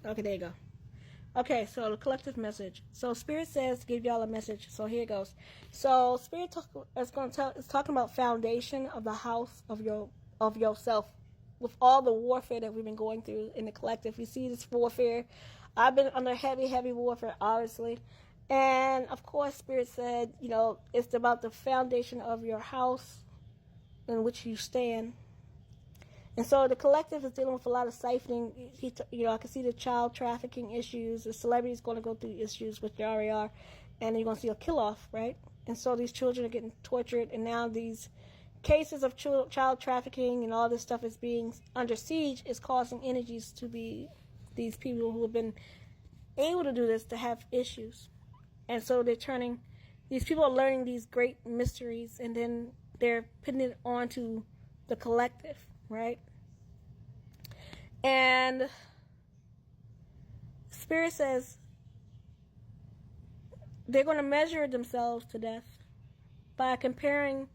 Okay, there you go. Okay, so the collective message. So Spirit says to give y'all a message. So here it goes. So Spirit is talking about foundation of the house of yourself. With all the warfare that we've been going through in the collective, you see this warfare. I've been under heavy warfare, obviously. And of course, Spirit said, it's about the foundation of your house in which you stand. And so the collective is dealing with a lot of siphoning. I can see the child trafficking issues. The celebrities going to go through issues, which they already are. And you're going to see a kill-off, right? And so these children are getting tortured. And now these cases of child trafficking and all this stuff is being under siege, is causing energies to be these people who have been able to do this to have issues. And so these people are learning these great mysteries, and then they're putting it onto the collective, right? And Spirit says they're going to measure themselves to death by comparing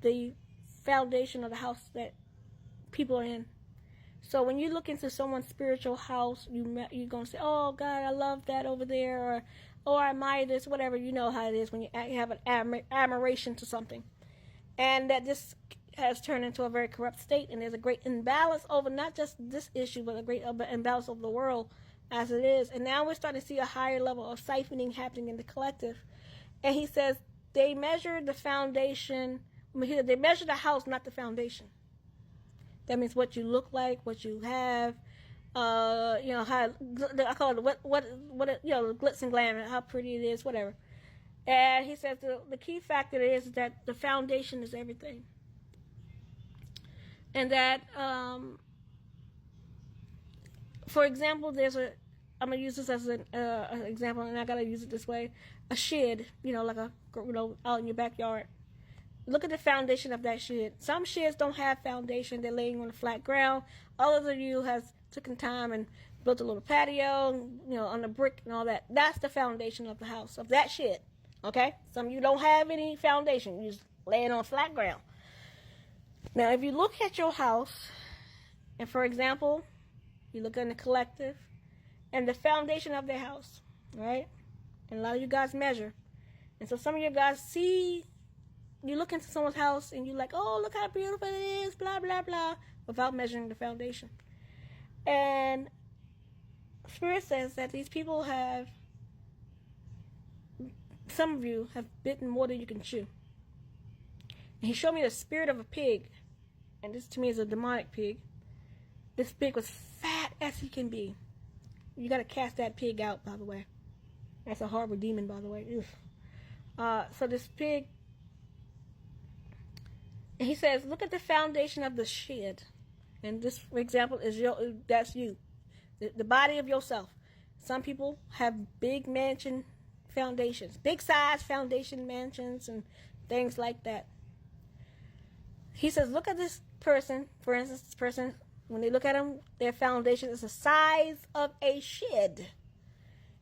the foundation of the house that people are in. So when you look into someone's spiritual house, you're going to say, oh, God, I love that over there, or oh, I admire this, whatever. You know how it is when you have an admiration to something. And that this has turned into a very corrupt state, and there's a great imbalance over not just this issue, but a great imbalance over the world as it is. And now we're starting to see a higher level of siphoning happening in the collective. And he says they measure the foundation. They measure the house, not the foundation. That means what you look like, what you have, how I call it what glitz and glamour, how pretty it is, whatever. And he says the key factor is that the foundation is everything. And that, for example, I'm going to use this as an example, and I got to use it this way. A shed, like out in your backyard. Look at the foundation of that shed. Some sheds don't have foundation. They're laying on the flat ground. Others of you has taken time and built a little patio, on the brick and all that. That's the foundation of the house, of that shed. Okay? Some of you don't have any foundation. You're just laying on flat ground. Now, if you look at your house, and for example, you look in the collective, and the foundation of their house, right? And a lot of you guys measure. And so some of you guys you look into someone's house, and you're like, oh, look how beautiful it is, blah, blah, blah, without measuring the foundation. And Spirit says that these people some of you have bitten more than you can chew. And he showed me the spirit of a pig. And this to me is a demonic pig. This pig was fat as he can be. You got to cast that pig out, by the way. That's a horrible demon, by the way. So this pig, and he says, look at the foundation of the shed. And this, for example, that's you. The body of yourself. Some people have big mansion foundations. Big size foundation mansions and things like that. He says, look at this person. For instance, this person, when they look at them, their foundation is the size of a shed.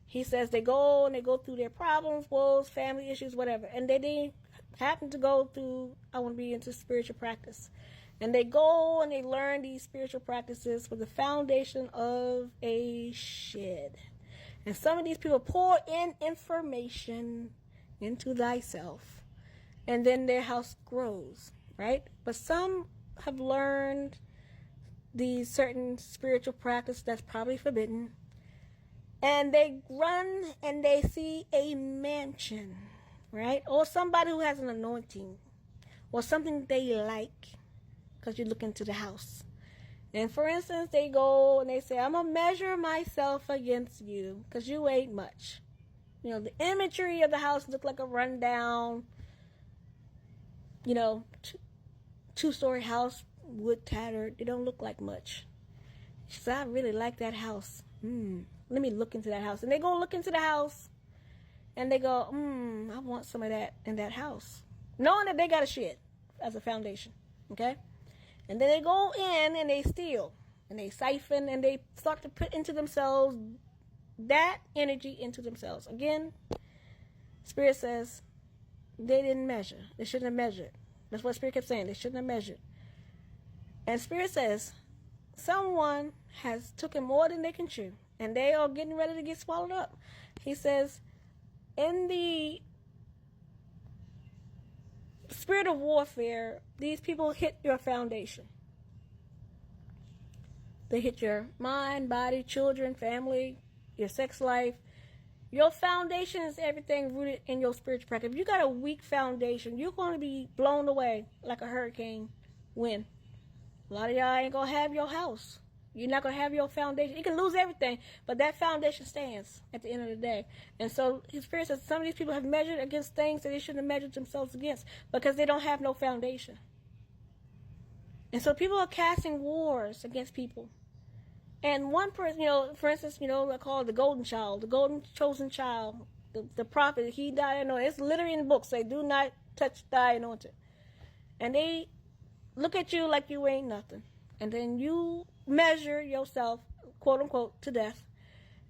He says they go through their problems, woes, family issues, whatever. And they happen to go through, I want to be into spiritual practice. And they go and they learn these spiritual practices with the foundation of a shed. And some of these people pour in information into thyself. And then their house grows, right? But some have learned these certain spiritual practice that's probably forbidden. And they run and they see a mansion, right? Or somebody who has an anointing. Or something they like. Because you look into the house. And for instance, they go and they say, I'm going to measure myself against you. Because you ain't much. The imagery of the house look like a rundown, two-story house, wood tattered. It don't look like much. She said, I really like that house. Let me look into that house. And they go look into the house. And they go, I want some of that in that house. Knowing that they got a shed as a foundation. Okay? And then they go in and they steal. And they siphon and they start to put into themselves that energy into themselves. Again, Spirit says they didn't measure. They shouldn't have measured. That's what Spirit kept saying. They shouldn't have measured. And Spirit says someone has taken more than they can chew, and they are getting ready to get swallowed up. He says, in the spirit of warfare, these people hit your foundation. They hit your mind, body, children, family, your sex life. Your foundation is everything rooted in your spiritual practice. If you got a weak foundation, you're going to be blown away like a hurricane wind. A lot of y'all ain't going to have your house. You're not going to have your foundation. You can lose everything, but that foundation stands at the end of the day. And so his spirit says some of these people have measured against things that they shouldn't have measured themselves against because they don't have no foundation. And so people are casting wars against people. And one person, for instance, they call it the golden child, the golden chosen child, the prophet. He died anointed. It's literally in the book. Say, do not touch thy anointed. And they look at you like you ain't nothing. And then you measure yourself, quote unquote, to death.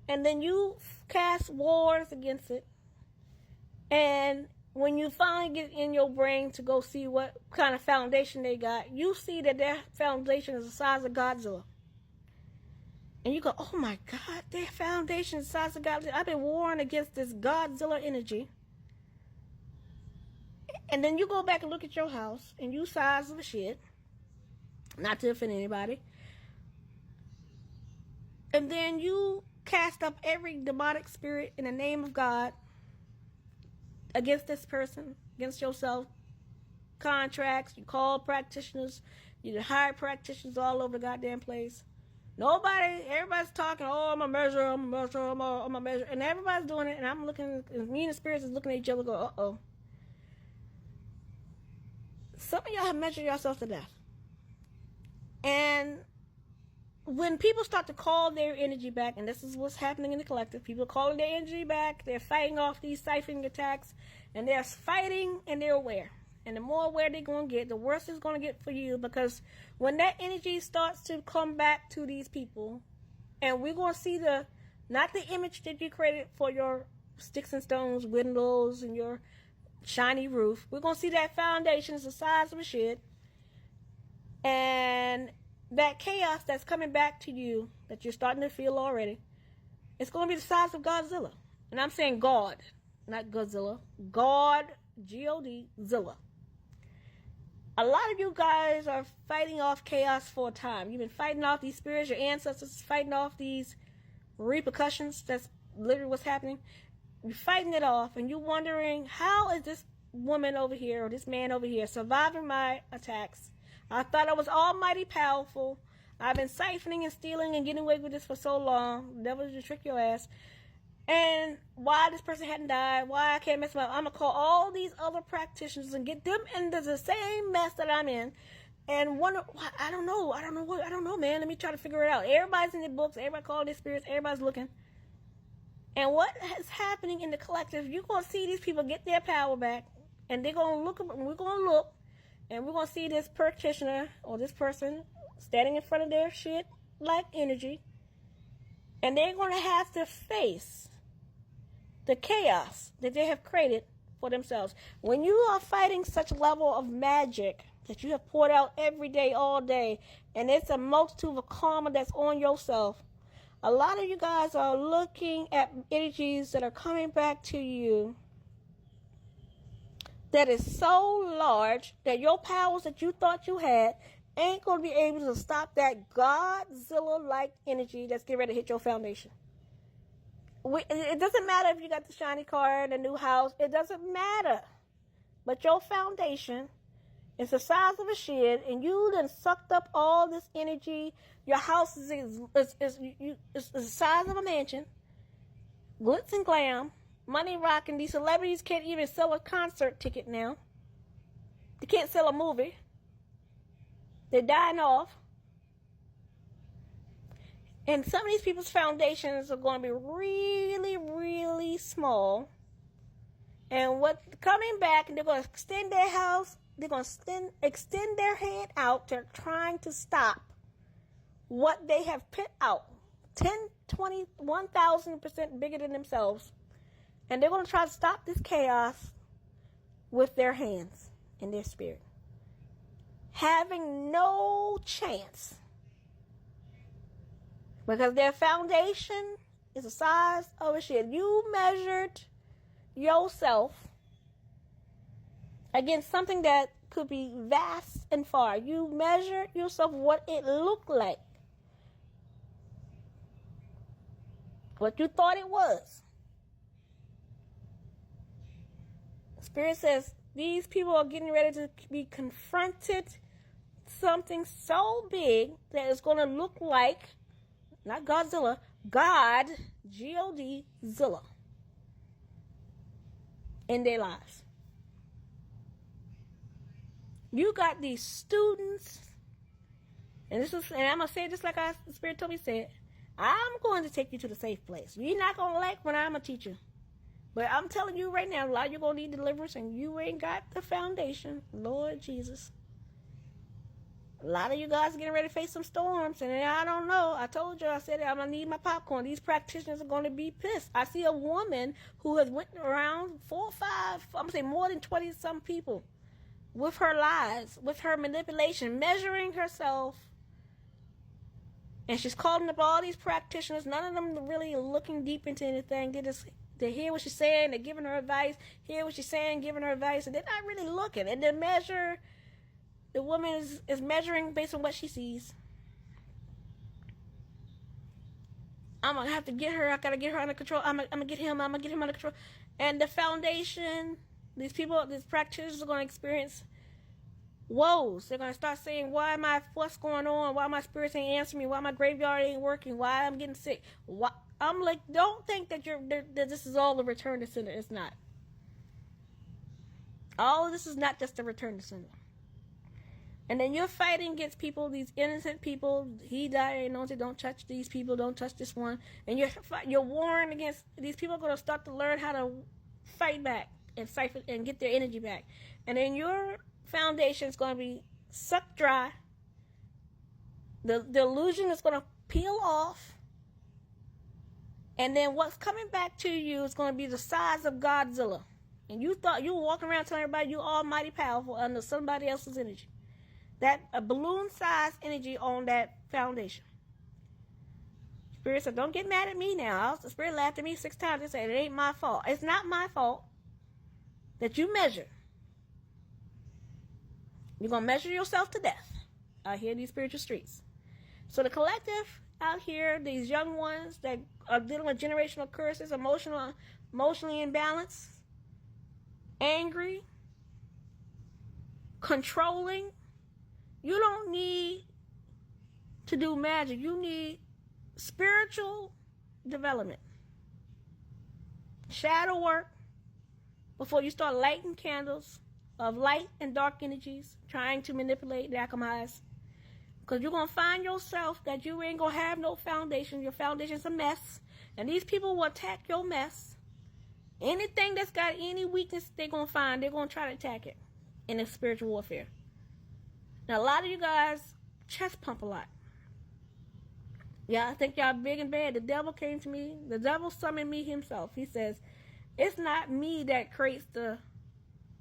And then you cast wars against it. And when you finally get in your brain to go see what kind of foundation they got, you see that their foundation is the size of GODzilla. And you go, oh my God, their foundation is the size of GODzilla. I've been warring against this GODzilla energy. And then you go back and look at your house, and you size of a shit. Not to offend anybody. And then you cast up every demonic spirit in the name of God against this person, against yourself. Contracts, you call practitioners, you hire practitioners all over the goddamn place. Everybody's talking, oh, I'm a measure, and everybody's doing it, and I'm looking, and me and the spirits is looking at each other, go, uh-oh. Some of y'all have measured yourself to death. And when people start to call their energy back, and this is what's happening in the collective, people are calling their energy back, they're fighting off these siphoning attacks, and they're fighting, and they're aware. And the more aware they're going to get, the worse it's going to get for you, because when that energy starts to come back to these people, and we're going to see not the image that you created for your sticks and stones, windows, and your shiny roof. We're going to see that foundation is the size of a shit. And that chaos that's coming back to you, that you're starting to feel already, it's going to be the size of GODzilla. And I'm saying God, not Godzilla. God, GODzilla. A lot of you guys are fighting off chaos for a time. You've been fighting off these spirits, your ancestors fighting off these repercussions. That's literally what's happening. You're fighting it off, and you're wondering, how is this woman over here or this man over here surviving my attacks? I thought I was almighty powerful. I've been siphoning and stealing and getting away with this for so long. The devil just trick your ass. And why this person hadn't died, why I can't mess them up. I'm going to call all these other practitioners and get them into the same mess that I'm in. And wonder, I don't know, man. Let me try to figure it out. Everybody's in the books. Everybody calling their spirits. Everybody's looking. And what is happening in the collective, you're going to see these people get their power back. And they're going to look, and we're going to look. And we're going to see this practitioner or this person standing in front of their shit like energy. And they're going to have to face the chaos that they have created for themselves. When you are fighting such a level of magic that you have poured out every day, all day, and it's a multitude of karma that's on yourself, a lot of you guys are looking at energies that are coming back to you that is so large that your powers that you thought you had ain't going to be able to stop that GODzilla-like energy that's getting ready to hit your foundation. It doesn't matter if you got the shiny car, the new house. It doesn't matter. But your foundation is the size of a shed, and you done sucked up all this energy. Your house is the size of a mansion. Glitz and glam. Money rocking. These celebrities can't even sell a concert ticket now. They can't sell a movie. They're dying off. And some of these people's foundations are going to be really, really small. And what coming back, and they're going to extend their house. They're going to extend their hand out. They're trying to stop what they have put out. 10, 20, 1,000% bigger than themselves. And they're going to try to stop this chaos with their hands and their spirit. Having no chance Because their foundation is the size of a shed. You measured yourself against something that could be vast and far. You measured yourself what it looked like. What you thought it was. Spirit says these people are getting ready to be confronted something so big that it's going to look like, not Godzilla, God, GODzilla, in their lives. You got these students, and I'm going to say it just like the Spirit told me to say it. I'm going to take you to the safe place. You're not going to like when I'm a teacher. But I'm telling you right now, a lot of you are going to need deliverance, and you ain't got the foundation. Lord Jesus. A lot of you guys are getting ready to face some storms, and I don't know. I told you, I said I'm going to need my popcorn. These practitioners are going to be pissed. I see a woman who has went around 4 or 5, I'm going to say more than 20-some people with her lies, with her manipulation, measuring herself. And she's calling up all these practitioners. None of them are really looking deep into anything. They hear what she's saying. They're giving her advice. Hear what she's saying, giving her advice. And they're not really looking. And the woman is measuring based on what she sees. I'm going to have to get her. I got to get her under control. I'm going to get him. I'm going to get him under control. And the foundation, these practitioners are going to experience woes. They're going to start saying, what's going on? Why my spirits ain't answering me? Why my graveyard ain't working? Why I'm getting sick? Why? I'm like, don't think that that this is all the return to sender. It's not. All of this is not just the return to sender. And then you're fighting against people, these innocent people. He died, don't touch these people, don't touch this one. And you're warring against these people. Are going to start to learn how to fight back and siphon and get their energy back. And then your foundation is going to be sucked dry. The illusion is going to peel off. And then what's coming back to you is going to be the size of Godzilla. And you thought you were walking around telling everybody you're almighty powerful under somebody else's energy. That a balloon-sized energy on that foundation. Spirit said, don't get mad at me now. The Spirit laughed at me 6 times and said, it ain't my fault. It's not my fault that you measure. You're going to measure yourself to death out here in these spiritual streets. So the collective out here, these young ones that are dealing with generational curses, emotionally imbalanced, angry, controlling, you don't need to do magic. You need spiritual development, shadow work, before you start lighting candles of light and dark energies, trying to manipulate and alchemize. Because you're going to find yourself that you ain't going to have no foundation. Your foundation's a mess. And these people will attack your mess. Anything that's got any weakness they're going to find, they're going to try to attack it in a spiritual warfare. Now, a lot of you guys chest pump a lot. Yeah, I think y'all big and bad. The devil came to me. The devil summoned me himself. He says, it's not me that creates the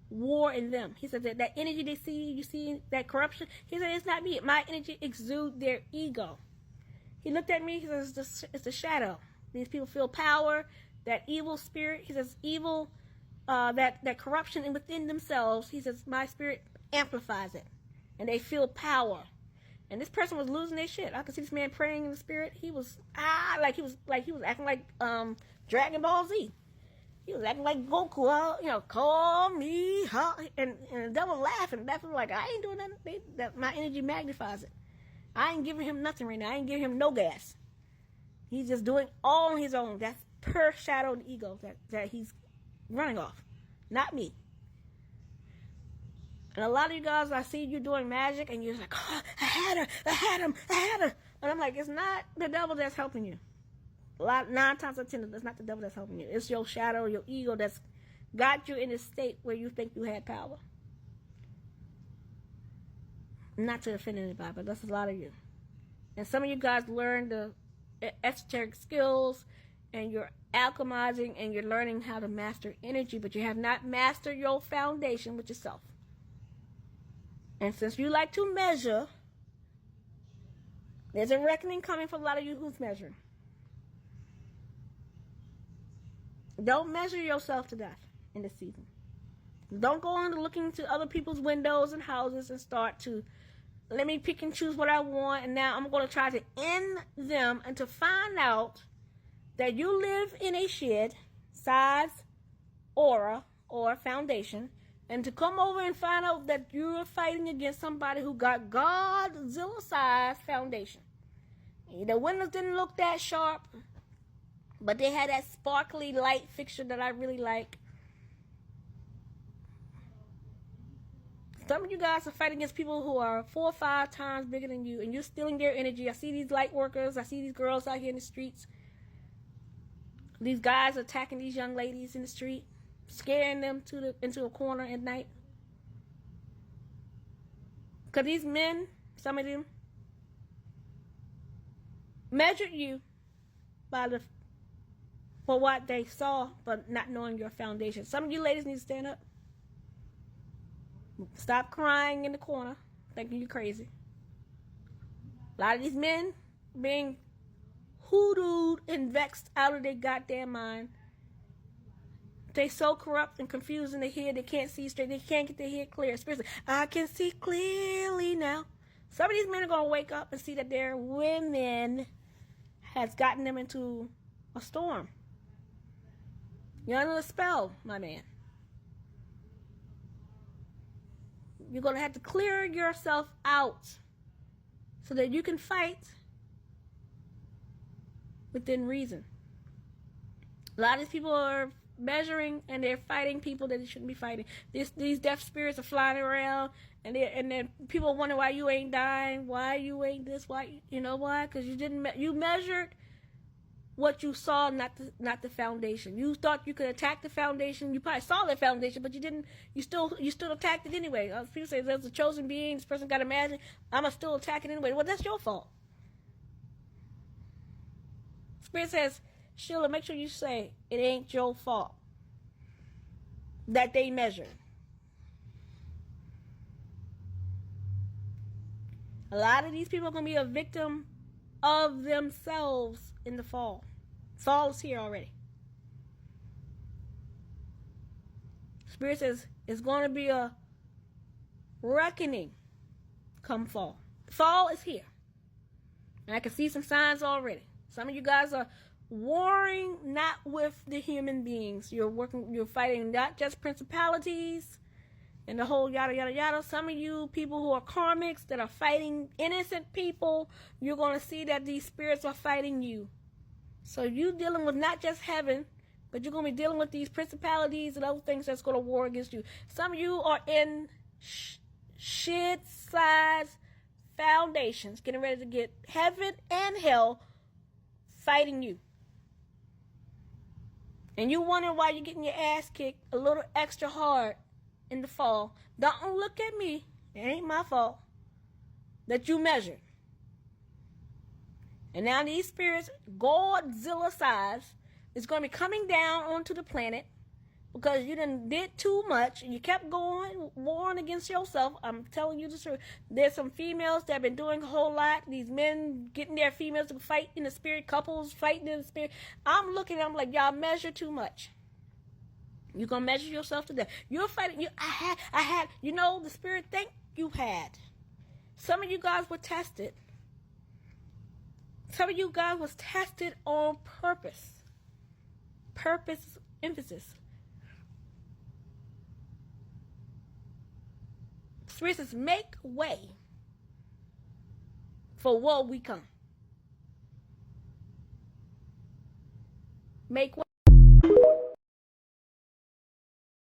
war in them. He said that energy they see, you see that corruption. He said, it's not me. My energy exudes their ego. He looked at me. He says, it's a shadow. These people feel power, that evil spirit. He says, evil, that corruption within themselves. He says, my spirit amplifies it. And they feel power. And this person was losing their shit. I could see this man praying in the spirit. He was he was acting like Dragon Ball Z. He was acting like Goku, call me, huh? And the devil laughing like, I ain't doing nothing. My energy magnifies it. I ain't giving him nothing right now. I ain't giving him no gas. He's just doing all on his own. That's pure shadow and ego that he's running off. Not me. And a lot of you guys, I see you doing magic, and you're like, oh, I had him. And I'm like, it's not the devil that's helping you. 9 times out of 10, it's not the devil that's helping you. It's your shadow, your ego that's got you in a state where you think you had power. Not to offend anybody, but that's a lot of you. And some of you guys learned the esoteric skills, and you're alchemizing, and you're learning how to master energy, but you have not mastered your foundation with yourself. And since you like to measure There's a reckoning coming for a lot of you who's measuring. Don't measure yourself to death in this season. Don't go on to looking into other people's windows and houses and start to, let me pick and choose what I want, and now I'm going to try to end them, and to find out that you live in a shed size aura or foundation, and to come over and find out that you're fighting against somebody who got GODzilla size foundation. The windows didn't look that sharp, but they had that sparkly light fixture that I really like. Some of you guys are fighting against people who are 4 or 5 times bigger than you, and you're stealing their energy. I see these light workers. I see these girls out here in the streets. These guys attacking these young ladies in the street, scaring them into a corner at night. Because these men, some of them, measured you for what they saw, but not knowing your foundation. Some of you ladies need to stand up. Stop crying in the corner, thinking you're crazy. A lot of these men being hoodooed and vexed out of their goddamn mind. They so corrupt and confused in their head, they can't see straight. They can't get their head clear. Especially, I can see clearly now. Some of these men are going to wake up and see that their women has gotten them into a storm. You're under a spell, my man. You're going to have to clear yourself out so that you can fight within reason. A lot of these people are measuring, and they're fighting people that they shouldn't be fighting. These death spirits are flying around, and then people wonder why you ain't dying, why you ain't this, why, you know why? Because you measured what you saw, not the foundation. You thought you could attack the foundation. You probably saw the foundation, but you didn't. You still attacked it anyway. People say there's a chosen being. This person got a magic. I'ma still attack it anyway. Well, that's your fault. Spirit says, Sheila, make sure you say it ain't your fault that they measured. A lot of these people are gonna be a victim of themselves in the fall. Fall is here already. Spirit says it's going to be a reckoning come fall. Fall is here. And I can see some signs already. Some of you guys are warring not with the human beings. You're fighting not just principalities and the whole yada yada yada. Some of you people who are karmics that are fighting innocent people, you're going to see that these spirits are fighting you. So you dealing with not just heaven, but you're going to be dealing with these principalities and other things that's going to war against you. Some of you are in shit-sized foundations, getting ready to get heaven and hell fighting you. And you wonder why you're getting your ass kicked a little extra hard in the fall. Don't look at me. It ain't my fault that you measured. And now these spirits, GODzilla size, is going to be coming down onto the planet because you did too much and you kept going, warring against yourself. I'm telling you the truth. There's some females that have been doing a whole lot. These men getting their females to fight in the spirit, couples fighting in the spirit. I'm looking at them like, y'all measure too much. You're going to measure yourself to death. You're fighting. I had, the spirit think you had. Some of you guys were tested. Some of you guys was tested on purpose. Purpose, emphasis. Spirit says, make way for what we come. Make way.